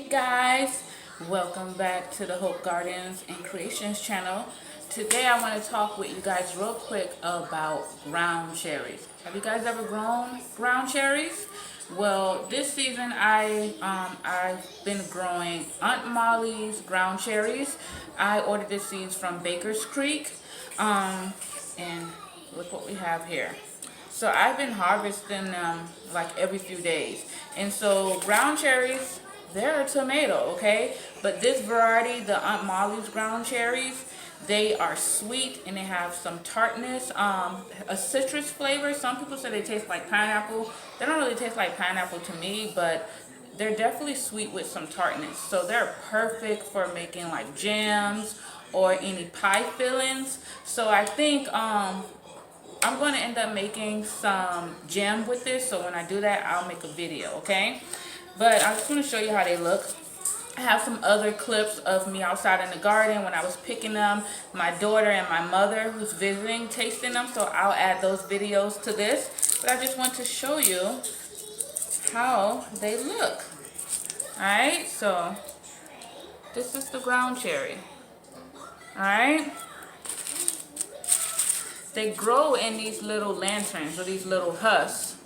Guys, welcome back to the Hope Gardens and Creations channel. Today I want to talk with you guys real quick about ground cherries. Have you guys ever grown ground cherries? Well, this season I've been growing Aunt Molly's ground cherries. I ordered the seeds from Baker's Creek, and look what we have here. So I've been harvesting them like every few days. And so ground cherries, they're a tomato, okay? But this variety, the Aunt Molly's ground cherries, they are sweet and they have some tartness, a citrus flavor. Some people say they taste like pineapple. They don't really taste like pineapple to me, but they're definitely sweet with some tartness. So they're perfect for making like jams or any pie fillings. So I think I'm going to end up making some jam with this, so when I do that, I'll make a video, okay? But I just want to show you how they look. I have some other clips of me outside in the garden when I was picking them, my daughter and my mother who's visiting tasting them, so I'll add those videos to this. But I just want to show you how they look. Alright, so this is the ground cherry. Alright? They grow in these little lanterns or these little husks,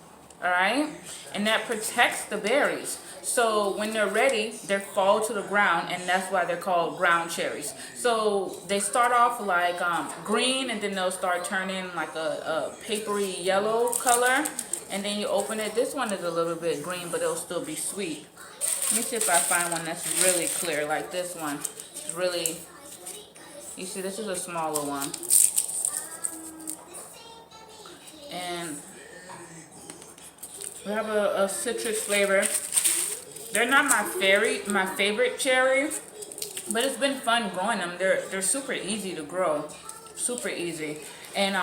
all right? And that protects the berries. So when they're ready, they fall to the ground, and that's why they're called ground cherries. So they start off like green, and then they'll start turning like a papery yellow color. And then you open it. This one is a little bit green, but it'll still be sweet. Let me see if I find one that's really clear, like this one. It's really, you see, this is a smaller one. And we have a citrus flavor. They're not my favorite cherry, but it's been fun growing them. They're super easy to grow, super easy, and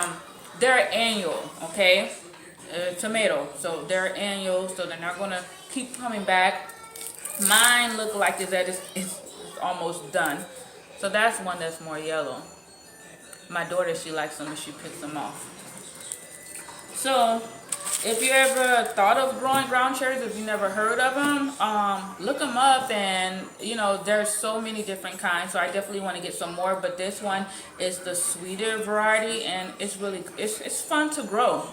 they're annual, okay? Tomato, so they're annual, so they're not gonna keep coming back. Mine look like it's almost done, so that's one that's more yellow. My daughter, she likes them and she picks them off. So, if you ever thought of growing ground cherries, if you never heard of them, look them up, and you know there's so many different kinds. So I definitely want to get some more, but this one is the sweeter variety, and it's fun to grow.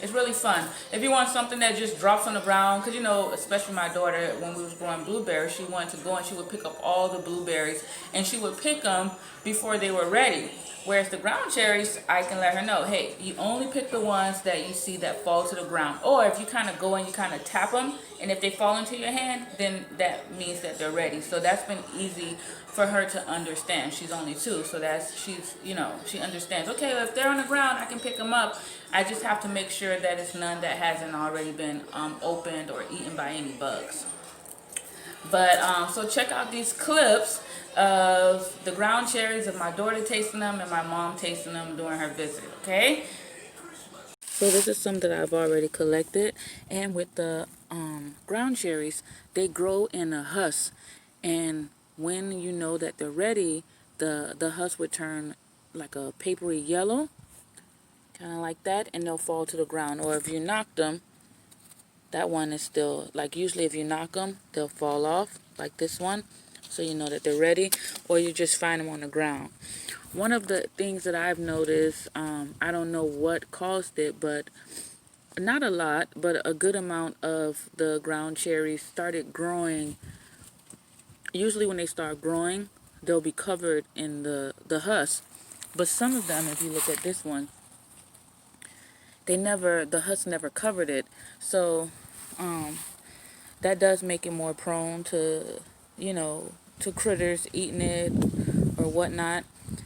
It's really fun. If you want something that just drops on the ground, because you know, especially my daughter, when we was growing blueberries, she wanted to go and she would pick up all the blueberries, and she would pick them before they were ready. Whereas the ground cherries, I can let her know, hey, you only pick the ones that you see that fall to the ground. Or if you kind of go and you kind of tap them, and if they fall into your hand, then that means that they're ready. So that's been easy for her to understand. She's only 2, so she understands. Okay, if they're on the ground, I can pick them up. I just have to make sure that it's none that hasn't already been opened or eaten by any bugs. But so check out these clips of the ground cherries of my daughter tasting them and my mom tasting them during her visit, okay? So this is some that I've already collected, and with the ground cherries, they grow in a husk, and when you know that they're ready, the husk would turn like a papery yellow, kind of like that, and they'll fall to the ground. Or if you knock them, that one is still, like usually if you knock them, they'll fall off, like this one, so you know that they're ready, or you just find them on the ground. One of the things that I've noticed, I don't know what caused it, but not a lot, but a good amount of the ground cherries started growing. Usually when they start growing, they'll be covered in the husk. But some of them, if you look at this one, the husk never covered it. So that does make it more prone to, to critters eating it or whatnot.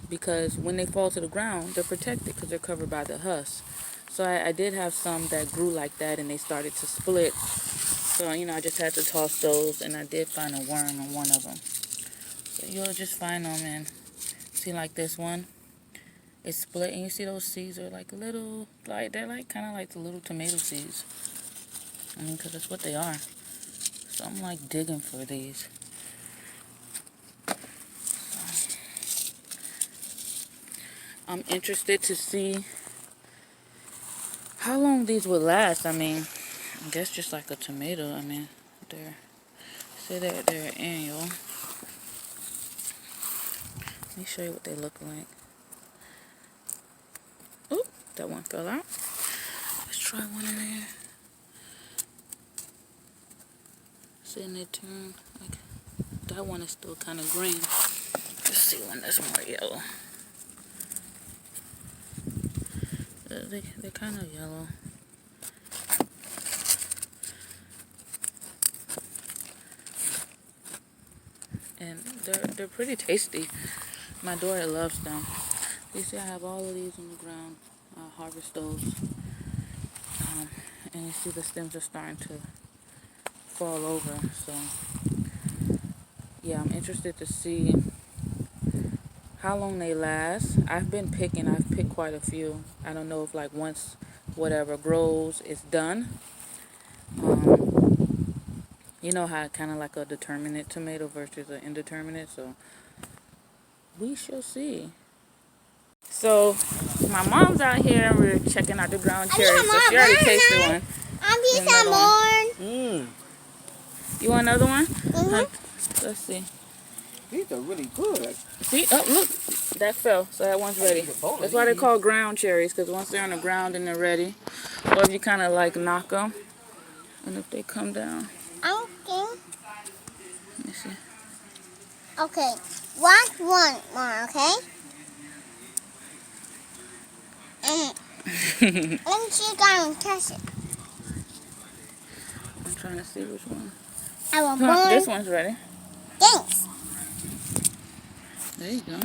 Because when they fall to the ground, they're protected because they're covered by the husk. So I did have some that grew like that, and they started to split. So, I just had to toss those, and I did find a worm on one of them. So you'll just find them, and see, like this one, it's split, and you see those seeds are like little, they're like kind of like the little tomato seeds. I mean, because that's what they are. So I'm like digging for these. I'm interested to see how long these will last. I mean, I guess just like a tomato. I mean, say they're annual. Let me show you what they look like. Oop, that one fell out. Let's try one in there. See, and they turn like that one is still kind of green. Let's see one that's more yellow. They're kind of yellow. And they're pretty tasty. My daughter loves them. You see I have all of these on the ground. I harvest those. And you see the stems are starting to fall over. So yeah, I'm interested to see how long they last. I've picked quite a few. I don't know if like once whatever grows, it's done. You know how kind of like a determinate tomato versus an indeterminate, so we shall see. So my mom's out here and we're checking out the ground cherries. So she already tasted one. Another one. You want another one? Let's see. These are really good. See? Oh, look. That fell. So that one's ready. That's why they're called ground cherries, because once they're on the ground, then they're ready. Or if you kind of like knock them, and if they come down. Okay. Let me see. Okay. One more, okay? Let me see down and test it. I'm trying to see which one. I will burn. This one's ready. Thanks. There you go.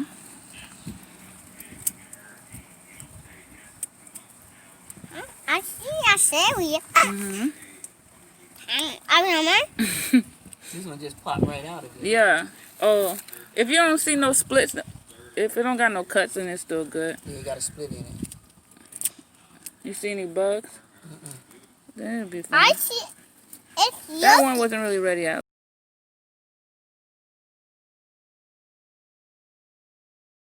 I see a cherry. I remember. This one just popped right out of it. Yeah. Oh, if you don't see no splits, if it don't got no cuts in it, it's still good. Yeah, you got a split in it. You see any bugs? Then it'll be fine. I see. It's That one wasn't really ready out.